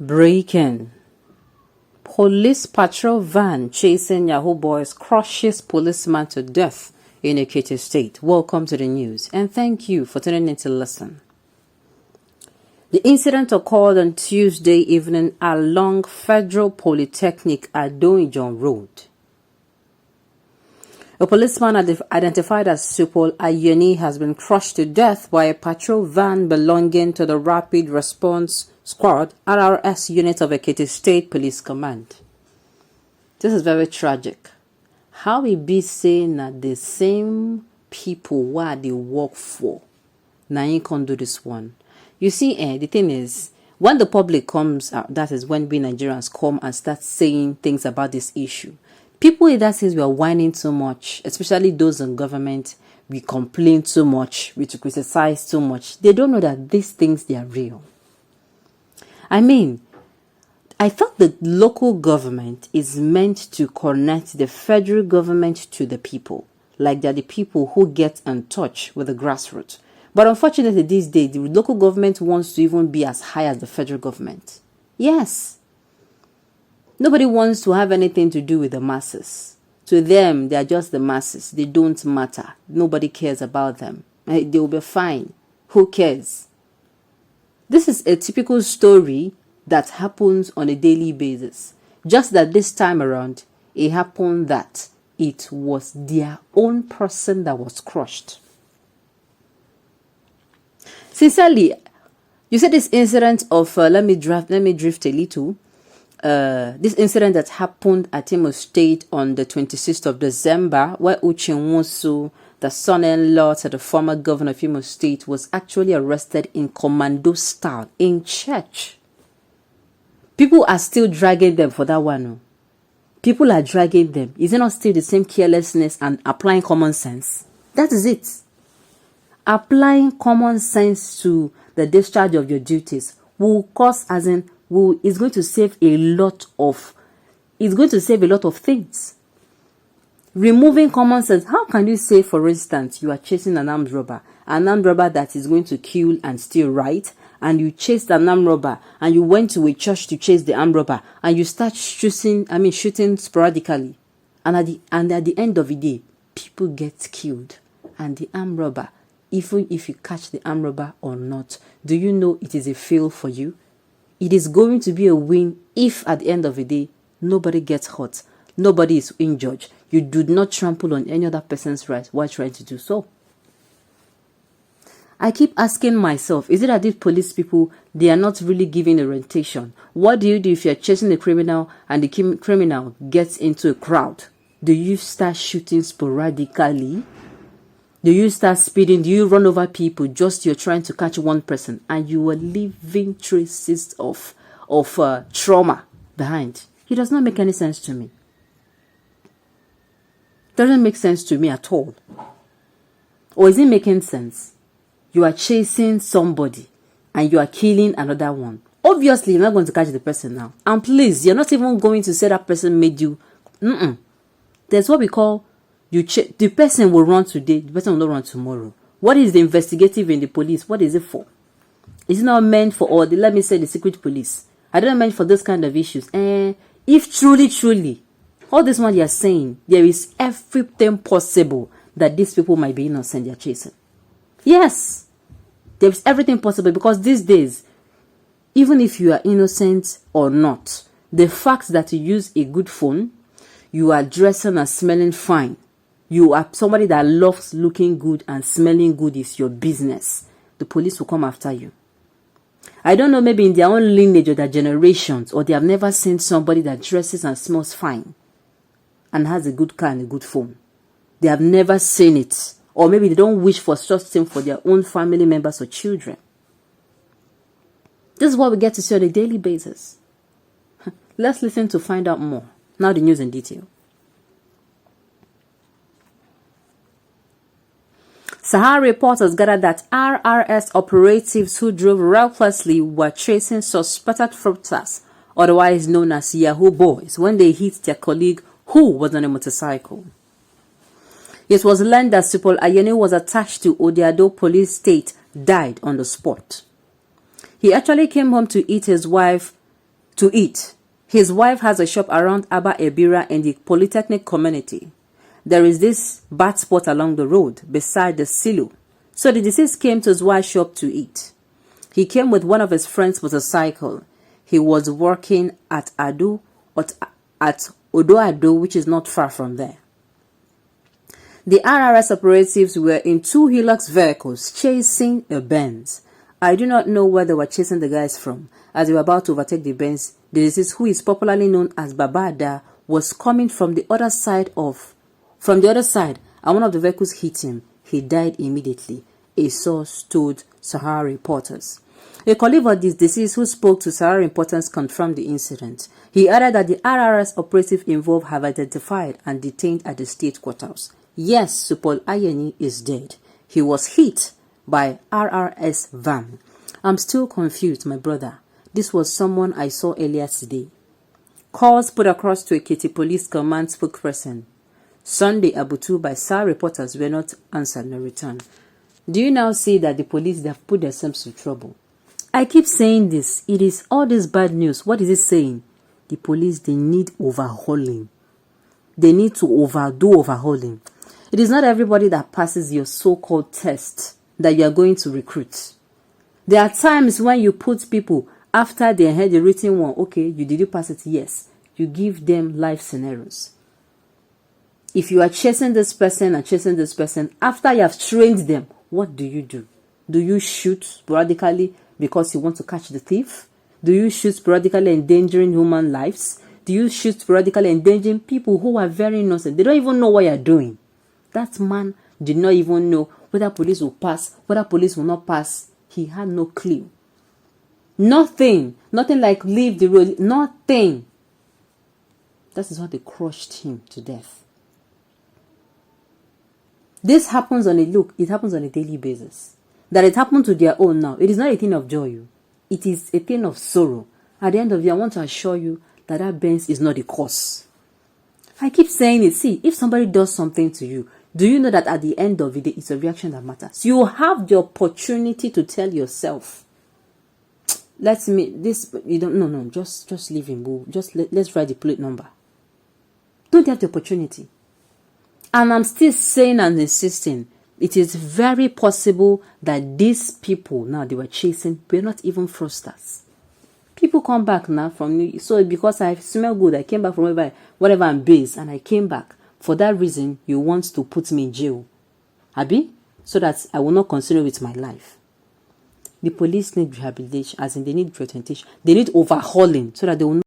Breaking. Police patrol van chasing Yahoo boys crushes policeman to death in Ekiti State. Welcome to the news and thank you for tuning in to listen. The incident occurred on Tuesday evening along Federal Polytechnic at Doijon Road. A policeman identified as ÇH0Ł1Ç has been crushed to death by a patrol van belonging to the Rapid Response Squad RRS unit of Ekiti State Police Command. This is very tragic. How we be saying that the same people where they work for, now you can't do this one. You see, the thing is, when the public comes out, that is when we Nigerians come and start saying things about this issue. People in that sense, we are whining too much, especially those in government. We complain too much, we criticize too much. They don't know that these things, they are real. I mean, I thought the local government is meant to connect the federal government to the people, like they're the people who get in touch with the grassroots. But unfortunately, these days, the local government wants to even be as high as the federal government. Yes. Nobody wants to have anything to do with the masses. To them, they are just the masses. They don't matter. Nobody cares about them. They will be fine. Who cares? This is a typical story that happens on a daily basis. Just that this time around, it happened that it was their own person that was crushed. Sincerely, you said this incident of, let me drift a little. This incident that happened at Imo State on the 26th of December, where ÇH0Ł1Ç, the son-in-law to the former governor of Imo State, was actually arrested in commando style in church. People are still dragging them for that one. People are dragging them. Is it not still the same carelessness and applying common sense? That is it. Applying common sense to the discharge of your duties will cause, as in, is going to save a lot of, things. Removing common sense. How can you say, for instance, you are chasing an armed robber that is going to kill and steal, right? And you chased an armed robber and you went to a church to chase the armed robber and you start shooting sporadically. And at the end of the day, people get killed. And the armed robber, even if you catch the armed robber or not, do you know it is a fail for you? It is going to be a win if at the end of the day, nobody gets hurt. Nobody is injured. You do not trample on any other person's rights while trying to do so. I keep asking myself, is it that these police people, they are not really giving orientation? What do you do if you're chasing a criminal and the criminal gets into a crowd? Do you start shooting sporadically? Do you start speeding? Do you run over people just you're trying to catch one person and you are leaving traces of trauma behind? It does not make any sense to me. Doesn't make sense to me at all. Or is it making sense? You are chasing somebody and you are killing another one. Obviously, you're not going to catch the person now. And please, you're not even going to say that person made you. There's what we call, the person will run today, the person will not run tomorrow. What is the investigative in the police? What is it for? It's not meant for all let me say the secret police. I don't meant for those kind of issues. If truly, all this one you are saying, there is everything possible that these people might be innocent, they are chasing. Yes, there is everything possible because these days, even if you are innocent or not, the fact that you use a good phone, you are dressing and smelling fine, you are somebody that loves looking good and smelling good is your business. The police will come after you. I don't know, maybe in their own lineage or their generations, or they have never seen somebody that dresses and smells fine and has a good car and a good phone. They have never seen it. Or maybe they don't wish for such thing for their own family members or children. This is what we get to see on a daily basis. Let's listen to find out more. Now the news in detail. Sahara reporters gathered that RRS operatives who drove recklessly were chasing suspected fraudsters, otherwise known as Yahoo boys, when they hit their colleague who was on a motorcycle. It was learned that ÇH0Ł1Ç was attached to Odiado police state, died on the spot. He actually came home to eat his wife to eat. His wife has a shop around Aba Ebira in the Polytechnic community. There is this bad spot along the road beside the silo. So the deceased came to his wife's shop to eat. He came with one of his friends' motorcycle. He was working at Odo Ado, which is not far from there. The RRS operatives were in two Hilux vehicles chasing a Benz. I do not know where they were chasing the guys from. As they were about to overtake the Benz, the deceased, who is popularly known as Babada, was coming from the other side, and one of the vehicles hit him. He died immediately, a source told Sahara reporters. A colleague of the deceased who spoke to Sahara reporters confirmed the incident. He added that the RRS operative involved have identified and detained at the state courthouse. Yes, ÇH1Ç is dead. He was hit by RRS van. I'm still confused, my brother. This was someone I saw earlier today. Calls put across to Ekiti Police Command spokesperson Sunday Abutu by Sahara reporters were not answered nor returned. Do you now see that the police, they have put themselves to trouble? I keep saying this. It is all this bad news. What is it saying? The police, they need overhauling. They need to overdo overhauling. It is not everybody that passes your so-called test that you are going to recruit. There are times when you put people after they had the written one. Okay, did you pass it? Yes. You give them life scenarios. If you are chasing this person and chasing this person, after you have trained them, what do? Do you shoot sporadically because you want to catch the thief? Do you shoot sporadically endangering human lives? Do you shoot sporadically endangering people who are very innocent? They don't even know what you're doing. That man did not even know whether police will pass, whether police will not pass. He had no clue. Nothing like leave the road, nothing. That is why they crushed him to death. This happens it happens on a daily basis. That it happened to their own now. It is not a thing of joy. It is a thing of sorrow. At the end of the day, I want to assure you that that Benz is not the cause. I keep saying it. See, if somebody does something to you, do you know that at the end of the day, it's a reaction that matters? You have the opportunity to tell yourself, just leave him. Let's write the plate number. Don't have the opportunity. And I'm still saying and insisting, it is very possible that these people now they were chasing were not even fraudsters. People come back now from me. So because I smell good, I came back from whatever I'm based, and I came back. For that reason, you want to put me in jail, Abi? So that I will not continue with my life. The police need rehabilitation, as in they need reorientation. They need overhauling so that they will not